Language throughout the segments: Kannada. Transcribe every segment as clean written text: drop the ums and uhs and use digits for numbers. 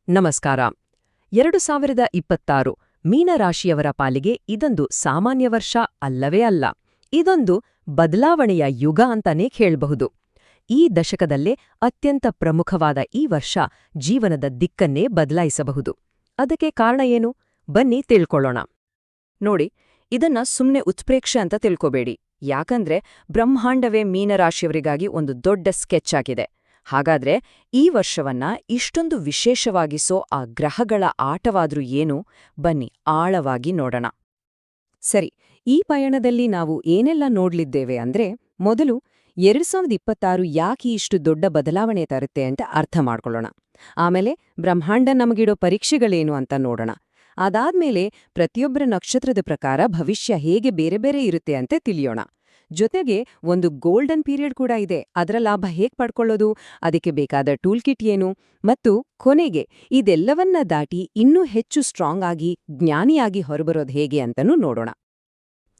ನಮಸ್ಕಾರ. 2026 ಮೀನರಾಶಿಯವರ ಪಾಲಿಗೆ ಇದೊಂದು ಸಾಮಾನ್ಯ ವರ್ಷ ಅಲ್ಲವೇ ಅಲ್ಲ. ಇದೊಂದು ಬದಲಾವಣೆಯ ಯುಗ ಅಂತಾನೇ ಹೇಳ್ಬಹುದು. ಈ ದಶಕದಲ್ಲೇ ಅತ್ಯಂತ ಪ್ರಮುಖವಾದ ಈ ವರ್ಷ ಜೀವನದ ದಿಕ್ಕನ್ನೇ ಬದಲಾಯಿಸಬಹುದು. ಅದಕ್ಕೆ ಕಾರಣ ಏನು? ಬನ್ನಿ ತಿಳ್ಕೊಳ್ಳೋಣ. ನೋಡಿ, ಇದನ್ನ ಸುಮ್ನೆ ಉತ್ಪ್ರೇಕ್ಷೆ ಅಂತ ತಿಳ್ಕೋಬೇಡಿ. ಯಾಕಂದ್ರೆ ಬ್ರಹ್ಮಾಂಡವೇ ಮೀನರಾಶಿಯವರಿಗಾಗಿ ಒಂದು ದೊಡ್ಡ ಸ್ಕೆಚ್ ಆಗಿದೆ. ಹಾಗಾದ್ರೆ ಈ ವರ್ಷವನ್ನ ಇಷ್ಟೊಂದು ವಿಶೇಷವಾಗಿಸೋ ಆ ಗ್ರಹಗಳ ಆಟವಾದ್ರೂ ಏನು? ಬನ್ನಿ ಆಳವಾಗಿ ನೋಡೋಣ. ಸರಿ, ಈ ಪಯಣದಲ್ಲಿ ನಾವು ಏನೆಲ್ಲ ನೋಡ್ಲಿದ್ದೇವೆ ಅಂದ್ರೆ, ಮೊದಲು 2026 ಯಾಕೆ ಇಷ್ಟು ದೊಡ್ಡ ಬದಲಾವಣೆ ತರುತ್ತೆ ಅಂತ ಅರ್ಥ ಮಾಡ್ಕೊಳ್ಳೋಣ. ಆಮೇಲೆ ಬ್ರಹ್ಮಾಂಡ ನಮಗಿಡೋ ಪರೀಕ್ಷೆಗಳೇನು ಅಂತ ನೋಡೋಣ. ಅದಾದ್ಮೇಲೆ ಪ್ರತಿಯೊಬ್ಬರ ನಕ್ಷತ್ರದ ಪ್ರಕಾರ ಭವಿಷ್ಯ ಹೇಗೆ ಬೇರೆ ಬೇರೆ ಇರುತ್ತೆ ಅಂತ ತಿಳಿಯೋಣ. ಜೊತೆಗೆ ಒಂದು ಗೋಲ್ಡನ್ ಪೀರಿಯಡ್ ಕೂಡ ಇದೆ. ಅದರ ಲಾಭ ಹೇಗ್ ಪಡ್ಕೊಳ್ಳೋದು, ಅದಕ್ಕೆ ಬೇಕಾದ ಟೂಲ್ ಕಿಟ್ ಏನು, ಮತ್ತು ಕೊನೆಗೆ ಇದೆಲ್ಲವನ್ನ ದಾಟಿ ಇನ್ನೂ ಹೆಚ್ಚು ಸ್ಟ್ರಾಂಗ್ ಆಗಿ ಜ್ಞಾನಿಯಾಗಿ ಹೊರಬರೋದು ಹೇಗೆ ಅಂತನೂ ನೋಡೋಣ.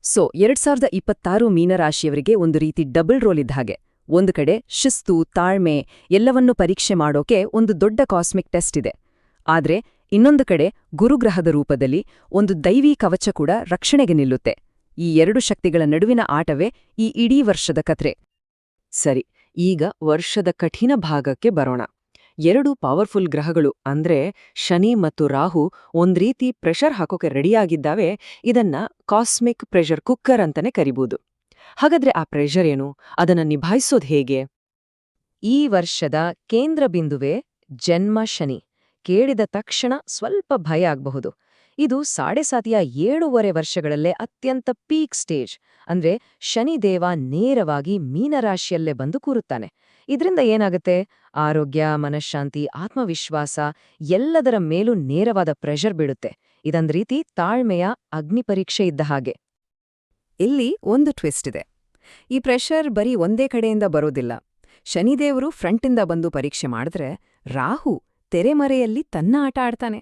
2026 ಮೀನರಾಶಿಯವರಿಗೆ ಒಂದು ರೀತಿ ಡಬಲ್ ರೋಲ್ ಇದ್ದ ಹಾಗೆ. ಒಂದು ಕಡೆ ಶಿಸ್ತು, ತಾಳ್ಮೆ ಎಲ್ಲವನ್ನೂ ಪರೀಕ್ಷೆ ಮಾಡೋಕೆ ಒಂದು ದೊಡ್ಡ ಕಾಸ್ಮಿಕ್ ಟೆಸ್ಟ್ ಇದೆ. ಆದ್ರೆ ಇನ್ನೊಂದು ಕಡೆ ಗುರುಗ್ರಹದ ರೂಪದಲ್ಲಿ ಒಂದು ದೈವೀ ಕವಚ ಕೂಡ ರಕ್ಷಣೆಗೆ ನಿಲ್ಲುತ್ತೆ. ಈ ಎರಡು ಶಕ್ತಿಗಳ ನಡುವಿನ ಆಟವೇ ಈ ಇಡೀ ವರ್ಷದ ಕಥೆ. ಸರಿ, ಈಗ ವರ್ಷದ ಕಠಿಣ ಭಾಗಕ್ಕೆ ಬರೋಣ. ಎರಡು ಪವರ್ಫುಲ್ ಗ್ರಹಗಳು ಅಂದ್ರೆ ಶನಿ ಮತ್ತು ರಾಹು ಒಂದ್ರೀತಿ ಪ್ರೆಷರ್ ಹಾಕೋಕೆ ರೆಡಿಯಾಗಿದ್ದಾವೆ. ಇದನ್ನ ಕಾಸ್ಮಿಕ್ ಪ್ರೆಷರ್ ಕುಕ್ಕರ್ ಅಂತಾನೆ ಕರಿಬಹುದು. ಹಾಗಾದ್ರೆ ಆ ಪ್ರೆಷರ್ ಏನು? ಅದನ್ನ ನಿಭಾಯಿಸೋದು ಹೇಗೆ? ಈ ವರ್ಷದ ಕೇಂದ್ರ ಬಿಂದುವೆ ಜನ್ಮ ಶನಿ. ಕೇಳಿದ ತಕ್ಷಣ ಸ್ವಲ್ಪ ಭಯ ಆಗಬಹುದು. ಇದು 7.5 ವರ್ಷಗಳಲ್ಲೇ ಅತ್ಯಂತ ಪೀಕ್ ಸ್ಟೇಜ್. ಅಂದ್ರೆ ಶನಿದೇವ ನೇರವಾಗಿ ಮೀನರಾಶಿಯಲ್ಲೇ ಬಂದು ಕೂರುತ್ತಾನೆ. ಇದರಿಂದ ಏನಾಗುತ್ತೆ? ಆರೋಗ್ಯ, ಮನಃಶಾಂತಿ, ಆತ್ಮವಿಶ್ವಾಸ ಎಲ್ಲದರ ಮೇಲೂ ನೇರವಾದ ಪ್ರೆಷರ್ ಬೀಳುತ್ತೆ. ಇದೊಂದು ರೀತಿ ತಾಳ್ಮೆಯ ಅಗ್ನಿ ಪರೀಕ್ಷೆ ಇದ್ದ ಹಾಗೆ. ಇಲ್ಲಿ ಒಂದು ಟ್ವಿಸ್ಟ್ ಇದೆ. ಈ ಪ್ರೆಷರ್ ಬರೀ ಒಂದೇ ಕಡೆಯಿಂದ ಬರೋದಿಲ್ಲ. ಶನಿದೇವರು ಫ್ರಂಟಿಂದ ಬಂದು ಪರೀಕ್ಷೆ ಮಾಡಿದ್ರೆ, ರಾಹು ತೆರೆಮರೆಯಲ್ಲಿ ತನ್ನ ಆಟ ಆಡ್ತಾನೆ.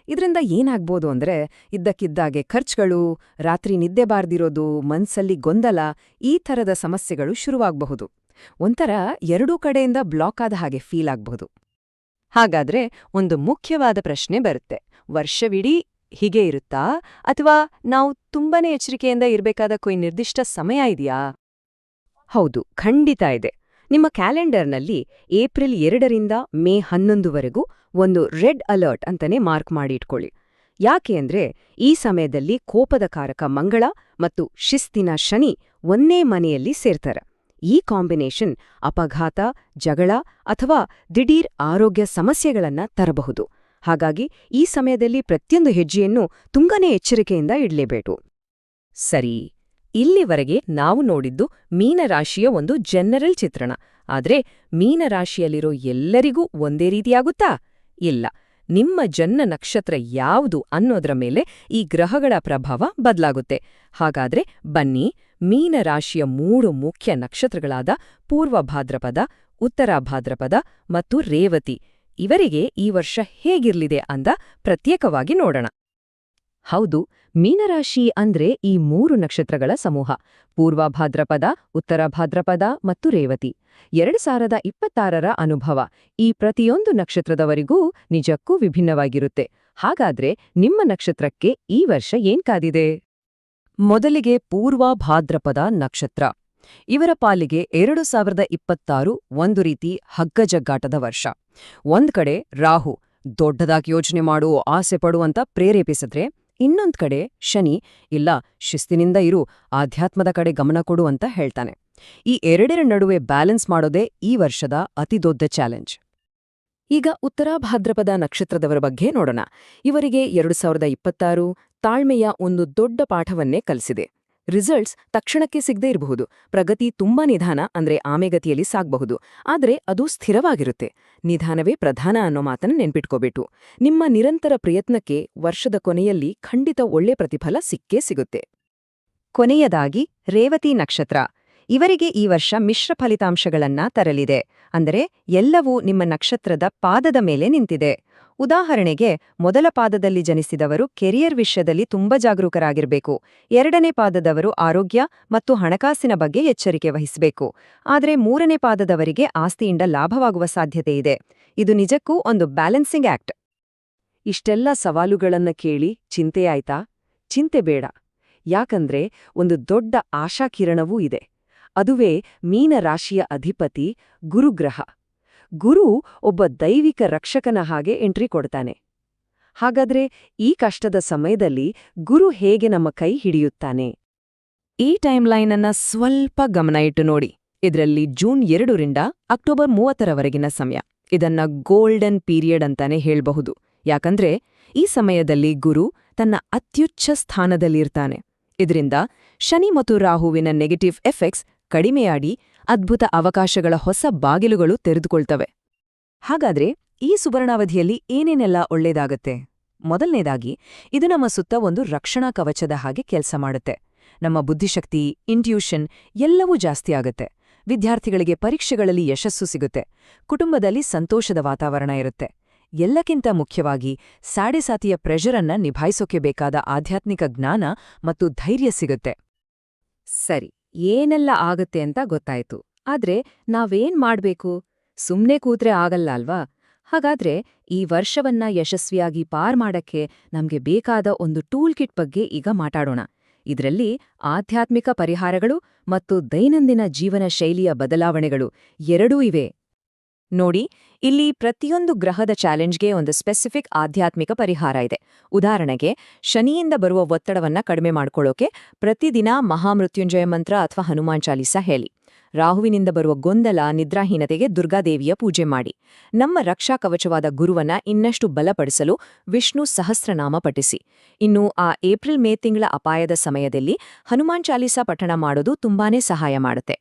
ಇದರಿಂದ ಏನಾಗ್ಬೋದು ಅಂದ್ರೆ, ಇದ್ದಕ್ಕಿದ್ದಾಗೆ ಖರ್ಚುಗಳು, ರಾತ್ರಿ ನಿದ್ದೆ ಬಾರ್ದಿರೋದು, ಮನ್ಸಲ್ಲಿ ಗೊಂದಲ, ಈ ಥರದ ಸಮಸ್ಯೆಗಳು ಶುರುವಾಗಬಹುದು. ಒಂಥರ ಎರಡೂ ಕಡೆಯಿಂದ ಬ್ಲಾಕ್ ಆದ ಹಾಗೆ ಫೀಲ್ ಆಗಬಹುದು. ಹಾಗಾದ್ರೆ ಒಂದು ಮುಖ್ಯವಾದ ಪ್ರಶ್ನೆ ಬರುತ್ತೆ. ವರ್ಷವಿಡೀ ಹೀಗೆ ಇರುತ್ತಾ, ಅಥವಾ ನಾವು ತುಂಬಾನೇ ಎಚ್ಚರಿಕೆಯಿಂದ ಇರಬೇಕಾದ ಕೊಯ್ ನಿರ್ದಿಷ್ಟ ಸಮಯ ಇದೆಯಾ? ಹೌದು, ಖಂಡಿತ ಇದೆ. ನಿಮ್ಮ ಕ್ಯಾಲೆಂಡರ್ನಲ್ಲಿ ಏಪ್ರಿಲ್ 2ರಿಂದ ಮೇ 11ವರೆಗೂ ಒಂದು ರೆಡ್ ಅಲರ್ಟ್ ಅಂತಾನೆ ಮಾರ್ಕ್ ಮಾಡಿ ಇಟ್ಕೊಳ್ಳಿ. ಯಾಕೆ ಅಂದ್ರೆ ಈ ಸಮಯದಲ್ಲಿ ಕೋಪದ ಕಾರಕ ಮಂಗಳ ಮತ್ತು ಶಿಸ್ತಿನ ಶನಿ ಒಂದೇ ಮನೆಯಲ್ಲಿ ಸೇರ್ತಾರೆ. ಈ ಕಾಂಬಿನೇಷನ್ ಅಪಘಾತ, ಜಗಳ ಅಥವಾ ದಿಢೀರ್ ಆರೋಗ್ಯ ಸಮಸ್ಯೆಗಳನ್ನ ತರಬಹುದು. ಹಾಗಾಗಿ ಈ ಸಮಯದಲ್ಲಿ ಪ್ರತಿಯೊಂದು ಹೆಜ್ಜೆಯನ್ನು ತುಂಬಾನೇ ಎಚ್ಚರಿಕೆಯಿಂದ ಇಡ್ಲೇಬೇಕು. ಸರಿ, ಇಲ್ಲಿವರೆಗೆ ನಾವು ನೋಡಿದ್ದು ಮೀನರಾಶಿಯ ಒಂದು ಜನರಲ್ ಚಿತ್ರಣ. ಆದ್ರೆ ಮೀನರಾಶಿಯಲ್ಲಿರೋ ಎಲ್ಲರಿಗೂ ಒಂದೇ ರೀತಿಯಾಗುತ್ತಾ? ಇಲ್ಲ. ನಿಮ್ಮ ಜನ್ಮ ನಕ್ಷತ್ರ ಯಾವುದು ಅನ್ನೋದ್ರ ಮೇಲೆ ಈ ಗ್ರಹಗಳ ಪ್ರಭಾವ ಬದಲಾಗುತ್ತೆ. ಹಾಗಾದ್ರೆ ಬನ್ನಿ, ಮೀನರಾಶಿಯ 3 ಮುಖ್ಯ ನಕ್ಷತ್ರಗಳಾದ ಪೂರ್ವ ಭಾದ್ರಪದ, ಉತ್ತರ ಭಾದ್ರಪದ ಮತ್ತು ರೇವತಿ ಇವರಿಗೆ ಈ ವರ್ಷ ಹೇಗಿರ್ಲಿದೆ ಅಂತ ಪ್ರತ್ಯೇಕವಾಗಿ ನೋಡೋಣ. ಹೌದು, ಮೀನರಾಶಿ ಅಂದ್ರೆ ಈ 3 ನಕ್ಷತ್ರಗಳ ಸಮೂಹ: ಪೂರ್ವ ಭಾದ್ರಪದ, ಉತ್ತರ ಭಾದ್ರಪದ ಮತ್ತು ರೇವತಿ. 2026ರ ಅನುಭವ ಈ ಪ್ರತಿಯೊಂದು ನಕ್ಷತ್ರದವರಿಗೂ ನಿಜಕ್ಕೂ ವಿಭಿನ್ನವಾಗಿರುತ್ತೆ. ಹಾಗಾದ್ರೆ ನಿಮ್ಮ ನಕ್ಷತ್ರಕ್ಕೆ ಈ ವರ್ಷ ಏನ್ ಕಾದಿದೆ? ಮೊದಲಿಗೆ ಪೂರ್ವ ಭಾದ್ರಪದ ನಕ್ಷತ್ರ. ಇವರ ಪಾಲಿಗೆ 2026 ಒಂದು ರೀತಿ ಹಗ್ಗಜಗ್ಗಾಟದ ವರ್ಷ. ಒಂದ್ ಕಡೆ ರಾಹು ದೊಡ್ಡದಾಗಿ ಯೋಚನೆ ಮಾಡು, ಆಸೆ ಪಡು ಅಂತ ಪ್ರೇರೇಪಿಸಿದ್ರೆ, ಇನ್ನೊಂದ್ ಕಡೆ ಶನಿ ಇಲ್ಲ, ಶಿಸ್ತಿನಿಂದ ಇರು, ಆಧ್ಯಾತ್ಮದ ಕಡೆ ಗಮನ ಕೊಡು ಅಂತ ಹೇಳ್ತಾನೆ. ಈ ಎರಡರ ನಡುವೆ ಬ್ಯಾಲೆನ್ಸ್ ಮಾಡೋದೇ ಈ ವರ್ಷದ ಅತಿದೊಡ್ಡ ಚಾಲೆಂಜ್. ಈಗ ಉತ್ತರ ಭಾದ್ರಪದ ನಕ್ಷತ್ರದವರ ಬಗ್ಗೆ ನೋಡೋಣ. ಇವರಿಗೆ 2026 ತಾಳ್ಮೆಯ ಒಂದು ದೊಡ್ಡ ಪಾಠವನ್ನೇ ಕಲಿಸಿದೆ. ರಿಸಲ್ಟ್ಸ್ ತಕ್ಷಣಕ್ಕೆ ಸಿಗದೇ ಇರಬಹುದು, ಪ್ರಗತಿ ತುಂಬಾ ನಿಧಾನ ಅಂದ್ರೆ ಆಮೆಗತಿಯಲ್ಲಿ ಸಾಗಬಹುದು, ಆದ್ರೆ ಅದು ಸ್ಥಿರವಾಗಿರುತ್ತೆ. ನಿಧಾನವೇ ಪ್ರಧಾನ ಅನ್ನೋ ಮಾತನ್ನ ನೆನ್ಪಿಟ್ಕೋಬೇಕು. ನಿಮ್ಮ ನಿರಂತರ ಪ್ರಯತ್ನಕ್ಕೆ ವರ್ಷದ ಕೊನೆಯಲ್ಲಿ ಖಂಡಿತ ಒಳ್ಳೆ ಪ್ರತಿಫಲ ಸಿಕ್ಕೇ ಸಿಗುತ್ತೆ. ಕೊನೆಯದಾಗಿ ರೇವತಿ ನಕ್ಷತ್ರ. ಇವರಿಗೆ ಈ ವರ್ಷ ಮಿಶ್ರ ಫಲಿತಾಂಶಗಳನ್ನ ತರಲಿದೆ. ಅಂದರೆ ಎಲ್ಲವೂ ನಿಮ್ಮ ನಕ್ಷತ್ರದ ಪಾದದ ಮೇಲೆ ನಿಂತಿದೆ. ಉದಾಹರಣೆಗೆ, ಮೊದಲ ಪಾದದಲ್ಲಿ ಜನಿಸಿದವರು ಕೆರಿಯರ್ ವಿಷಯದಲ್ಲಿ ತುಂಬಾ ಜಾಗರೂಕರಾಗಿರಬೇಕು. 2ನೇ ಪಾದದವರು ಆರೋಗ್ಯ ಮತ್ತು ಹಣಕಾಸಿನ ಬಗ್ಗೆ ಎಚ್ಚರಿಕೆ ವಹಿಸಬೇಕು. ಆದರೆ 3ನೇ ಪಾದದವರಿಗೆ ಆಸ್ತಿಯಿಂದ ಲಾಭವಾಗುವ ಸಾಧ್ಯತೆ ಇದೆ. ಇದು ನಿಜಕ್ಕೂ ಒಂದು ಬ್ಯಾಲೆನ್ಸಿಂಗ್ ಆಕ್ಟ್. ಇಷ್ಟೆಲ್ಲ ಸವಾಲುಗಳನ್ನ ಕೇಳಿ ಚಿಂತೆಯಾಯ್ತಾ? ಚಿಂತೆ ಬೇಡ. ಯಾಕಂದ್ರೆ ಒಂದು ದೊಡ್ಡ ಆಶಾಕಿರಣವೂ ಇದೆ. ಅದುವೇ ಮೀನರಾಶಿಯ ಅಧಿಪತಿ ಗುರುಗ್ರಹ. ಗುರು ಒಬ್ಬ ದೈವಿಕ ರಕ್ಷಕನ ಹಾಗೆ ಎಂಟ್ರಿ ಕೊಡ್ತಾನೆ. ಹಾಗಾದ್ರೆ ಈ ಕಷ್ಟದ ಸಮಯದಲ್ಲಿ ಗುರು ಹೇಗೆ ನಮ್ಮ ಕೈ ಹಿಡಿಯುತ್ತಾನೆ? ಈ ಟೈಮ್ಲೈನ್ ಅನ್ನ ಸ್ವಲ್ಪ ಗಮನ ಇಟ್ಟು ನೋಡಿ. ಇದರಲ್ಲಿ ಜೂನ್ 2ರಿಂದ ಅಕ್ಟೋಬರ್ 30ರವರೆಗಿನ ಸಮಯ. ಇದನ್ನ ಗೋಲ್ಡನ್ ಪೀರಿಯಡ್ ಅಂತಾನೆ ಹೇಳ್ಬಹುದು. ಯಾಕಂದ್ರೆ ಈ ಸಮಯದಲ್ಲಿ ಗುರು ತನ್ನ ಅತ್ಯುಚ್ಚ ಸ್ಥಾನದಲ್ಲಿರ್ತಾನೆ. ಇದರಿಂದ ಶನಿ ಮತ್ತು ರಾಹುವಿನ ನೆಗೆಟಿವ್ ಎಫೆಕ್ಟ್ಸ್ ಕಡಿಮೆಯಾಡಿ ಅದ್ಭುತ ಅವಕಾಶಗಳ ಹೊಸ ಬಾಗಿಲುಗಳು ತೆರೆದುಕೊಳ್ತವೆ. ಹಾಗಾದ್ರೆ ಈ ಸುವರ್ಣಾವಧಿಯಲ್ಲಿ ಏನೇನೆಲ್ಲ ಒಳ್ಳೇದಾಗತ್ತೆ? ಮೊದಲನೇದಾಗಿ, ಇದು ನಮ್ಮ ಸುತ್ತ ಒಂದು ರಕ್ಷಣಾ ಕವಚದ ಹಾಗೆ ಕೆಲಸ ಮಾಡುತ್ತೆ. ನಮ್ಮ ಬುದ್ಧಿಶಕ್ತಿ, ಇಂಟ್ಯೂಷನ್ ಎಲ್ಲವೂ ಜಾಸ್ತಿ ಆಗತ್ತೆ. ವಿದ್ಯಾರ್ಥಿಗಳಿಗೆ ಪರೀಕ್ಷೆಗಳಲ್ಲಿ ಯಶಸ್ಸು ಸಿಗುತ್ತೆ. ಕುಟುಂಬದಲ್ಲಿ ಸಂತೋಷದ ವಾತಾವರಣ ಇರುತ್ತೆ. ಎಲ್ಲಕ್ಕಿಂತ ಮುಖ್ಯವಾಗಿ ಸಾಡೆಸಾತಿಯ ಪ್ರೆಷರನ್ನ ನಿಭಾಯಿಸೋಕೆ ಬೇಕಾದ ಆಧ್ಯಾತ್ಮಿಕ ಜ್ಞಾನ ಮತ್ತು ಧೈರ್ಯ ಸಿಗುತ್ತೆ. ಸರಿ, ಏನೆಲ್ಲ ಆಗತ್ತೆ ಅಂತ ಗೊತ್ತಾಯ್ತು. ಆದ್ರೆ ನಾವೇನ್ ಮಾಡ್ಬೇಕು? ಸುಮ್ನೆ ಕೂತ್ರೆ ಆಗಲ್ಲ ಅಲ್ವಾ? ಹಾಗಾದ್ರೆ ಈ ವರ್ಷವನ್ನ ಯಶಸ್ವಿಯಾಗಿ ಪಾರ್ ಮಾಡಕ್ಕೆ ನಮ್ಗೆ ಬೇಕಾದ ಒಂದು ಟೂಲ್ ಕಿಟ್ ಬಗ್ಗೆ ಈಗ ಮಾತಾಡೋಣ. ಇದರಲ್ಲಿ ಆಧ್ಯಾತ್ಮಿಕ ಪರಿಹಾರಗಳು ಮತ್ತು ದೈನಂದಿನ ಜೀವನ ಶೈಲಿಯ ಬದಲಾವಣೆಗಳು ಎರಡೂ ಇವೆ. ನೋಡಿ, ಇಲ್ಲಿ ಪ್ರತಿಯೊಂದು ಗ್ರಹದ ಚಾಲೆಂಜ್ಗೆ ಒಂದು ಸ್ಪೆಸಿಫಿಕ್ ಆಧ್ಯಾತ್ಮಿಕ ಪರಿಹಾರ ಇದೆ. ಉದಾಹರಣೆಗೆ, ಶನಿಯಿಂದ ಬರುವ ಒತ್ತಡವನ್ನ ಕಡಿಮೆ ಮಾಡ್ಕೊಳ್ಳೋಕೆ ಪ್ರತಿದಿನ ಮಹಾಮೃತ್ಯುಂಜಯ ಮಂತ್ರ ಅಥವಾ ಹನುಮಾನ್ ಚಾಲೀಸ ಹೇಳಿ. ರಾಹುವಿನಿಂದ ಬರುವ ಗೊಂದಲ, ನಿದ್ರಾಹೀನತೆಗೆ ದುರ್ಗಾದೇವಿಯ ಪೂಜೆ ಮಾಡಿ. ನಮ್ಮ ರಕ್ಷಾ ಕವಚವಾದ ಗುರುವನ್ನ ಇನ್ನಷ್ಟು ಬಲಪಡಿಸಲು ವಿಷ್ಣು ಸಹಸ್ರನಾಮ ಪಠಿಸಿ. ಇನ್ನು ಆ ಏಪ್ರಿಲ್-ಮೇ ತಿಂಗಳ ಅಪಾಯದ ಸಮಯದಲ್ಲಿ ಹನುಮಾನ್ ಚಾಲೀಸ ಪಠಣ ಮಾಡೋದು ತುಂಬಾನೇ ಸಹಾಯ ಮಾಡುತ್ತೆ.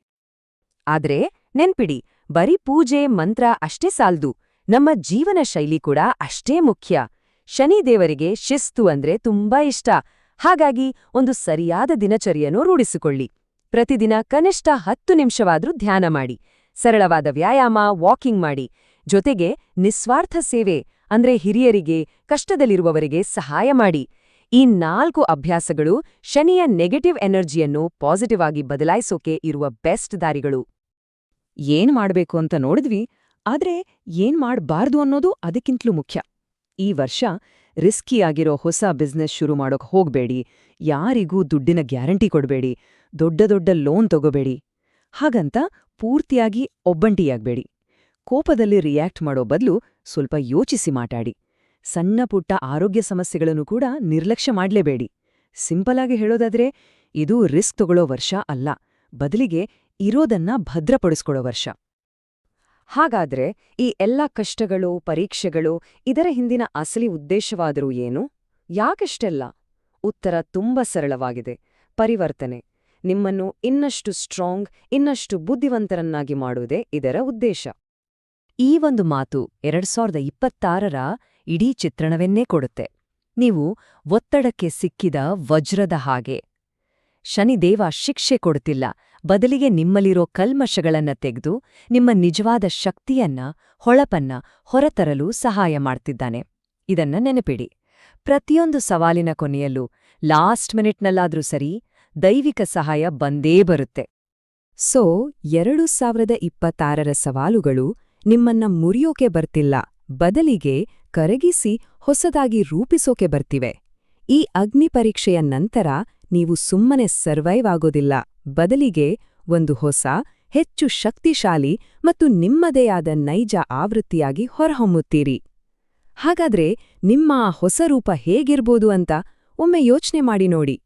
ಆದ್ರೆ ನೆನ್ಪಿಡಿ, ಬರೀ ಪೂಜೆ ಮಂತ್ರ ಅಷ್ಟೇ ಸಾಲ್ದು. ನಮ್ಮ ಜೀವನ ಶೈಲಿ ಕೂಡ ಅಷ್ಟೇ ಮುಖ್ಯ. ಶನಿದೇವರಿಗೆ ಶಿಸ್ತು ಅಂದ್ರೆ ತುಂಬಾ ಇಷ್ಟ. ಹಾಗಾಗಿ ಒಂದು ಸರಿಯಾದ ದಿನಚರಿಯನ್ನು ರೂಢಿಸಿಕೊಳ್ಳಿ. ಪ್ರತಿದಿನ ಕನಿಷ್ಠ 10 ನಿಮಿಷವಾದ್ರೂ ಧ್ಯಾನ ಮಾಡಿ. ಸರಳವಾದ ವ್ಯಾಯಾಮ, ವಾಕಿಂಗ್ ಮಾಡಿ. ಜೊತೆಗೆ ನಿಸ್ವಾರ್ಥ ಸೇವೆ ಅಂದ್ರೆ ಹಿರಿಯರಿಗೆ, ಕಷ್ಟದಲ್ಲಿರುವವರಿಗೆ ಸಹಾಯ ಮಾಡಿ. ಈ 4 ಅಭ್ಯಾಸಗಳು ಶನಿಯ ನೆಗೆಟಿವ್ ಎನರ್ಜಿಯನ್ನು ಪಾಸಿಟಿವ್ ಆಗಿ ಬದಲಾಯಿಸೋಕೆ ಇರುವ ಬೆಸ್ಟ್ ದಾರಿಗಳು. ಏನ್ ಮಾಡ್ಬೇಕು ಅಂತ ನೋಡಿದ್ವಿ, ಆದ್ರೆ ಏನ್ ಮಾಡ್ಬಾರ್ದು ಅನ್ನೋದು ಅದಕ್ಕಿಂತಲೂ ಮುಖ್ಯ. ಈ ವರ್ಷ ರಿಸ್ಕಿಯಾಗಿರೋ ಹೊಸ ಬಿಸ್ನೆಸ್ ಶುರು ಮಾಡೋಕ್ ಹೋಗ್ಬೇಡಿ. ಯಾರಿಗೂ ದುಡ್ಡಿನ ಗ್ಯಾರಂಟಿ ಕೊಡ್ಬೇಡಿ. ದೊಡ್ಡ ದೊಡ್ಡ ಲೋನ್ ತಗೋಬೇಡಿ. ಹಾಗಂತ ಪೂರ್ತಿಯಾಗಿ ಒಬ್ಬಂಟಿಯಾಗ್ಬೇಡಿ. ಕೋಪದಲ್ಲಿ ರಿಯಾಕ್ಟ್ ಮಾಡೋ ಬದಲು ಸ್ವಲ್ಪ ಯೋಚಿಸಿ ಮಾತಾಡಿ. ಸಣ್ಣ ಪುಟ್ಟ ಆರೋಗ್ಯ ಸಮಸ್ಯೆಗಳನ್ನು ಕೂಡ ನಿರ್ಲಕ್ಷ್ಯ ಮಾಡ್ಲೇಬೇಡಿ. ಸಿಂಪಲ್ ಆಗಿ ಹೇಳೋದಾದ್ರೆ, ಇದು ರಿಸ್ಕ್ ತಗೊಳ್ಳೋ ವರ್ಷ ಅಲ್ಲ, ಬದಲಿಗೆ ಇರೋದನ್ನ ಭದ್ರಪಡಿಸ್ಕೊಳ್ಳೋ ವರ್ಷ. ಹಾಗಾದ್ರೆ ಈ ಎಲ್ಲ ಕಷ್ಟಗಳು, ಪರೀಕ್ಷೆಗಳು, ಇದರ ಹಿಂದಿನ ಅಸಲಿ ಉದ್ದೇಶವಾದರೂ ಏನು? ಯಾಕೆಷ್ಟೆಲ್ಲ? ಉತ್ತರ ತುಂಬಾ ಸರಳವಾಗಿದೆ. ಪರಿವರ್ತನೆ. ನಿಮ್ಮನ್ನು ಇನ್ನಷ್ಟು ಸ್ಟ್ರಾಂಗ್, ಇನ್ನಷ್ಟು ಬುದ್ಧಿವಂತರನ್ನಾಗಿ ಮಾಡುವುದೇ ಇದರ ಉದ್ದೇಶ. ಈ ಒಂದು ಮಾತು 2026ರ ಇಡೀ ಚಿತ್ರಣವನ್ನೇ ಕೊಡುತ್ತೆ. ನೀವು ಒತ್ತಡಕ್ಕೆ ಸಿಕ್ಕಿದ ವಜ್ರದ ಹಾಗೆ. ಶನಿದೇವ ಶಿಕ್ಷೆ ಕೊಡುತ್ತಿಲ್ಲ, ಬದಲಿಗೆ ನಿಮ್ಮಲ್ಲಿರೋ ಕಲ್ಮಶಗಳನ್ನ ತೆಗೆದು ನಿಮ್ಮ ನಿಜವಾದ ಶಕ್ತಿಯನ್ನ, ಹೊಳಪನ್ನ ಹೊರತರಲು ಸಹಾಯ ಮಾಡ್ತಿದ್ದಾನೆ. ಇದನ್ನ ನೆನಪಿಡಿ. ಪ್ರತಿಯೊಂದು ಸವಾಲಿನ ಕೊನೆಯಲ್ಲೂ ಲಾಸ್ಟ್ ಮಿನಿಟ್ನಲ್ಲಾದ್ರೂ ಸರಿ, ದೈವಿಕ ಸಹಾಯ ಬಂದೇ ಬರುತ್ತೆ. ಸೊ 2026ರ ಸವಾಲುಗಳು ನಿಮ್ಮನ್ನ ಮುರಿಯೋಕೆ ಬರ್ತಿಲ್ಲ, ಬದಲಿಗೆ ಕರಗಿಸಿ ಹೊಸದಾಗಿ ರೂಪಿಸೋಕೆ ಬರ್ತಿವೆ. ಈ ಅಗ್ನಿ ಪರೀಕ್ಷೆಯ ನಂತರ ನೀವು ಸುಮ್ಮನೆ ಸರ್ವೈವ್ ಆಗೋದಿಲ್ಲ, ಬದಲಿಗೆ ಒಂದು ಹೊಸ, ಹೆಚ್ಚು ಶಕ್ತಿಶಾಲಿ ಮತ್ತು ನಿಮ್ಮದೇ ಆದ ನೈಜ ಆವೃತ್ತಿಯಾಗಿ ಹೊರಹೊಮ್ಮುತ್ತೀರಿ. ಹಾಗಾದ್ರೆ ನಿಮ್ಮ ಆ ಹೊಸ ರೂಪ ಹೇಗಿರ್ಬೋದು ಅಂತ ಒಮ್ಮೆ ಯೋಚನೆ ಮಾಡಿ ನೋಡಿ.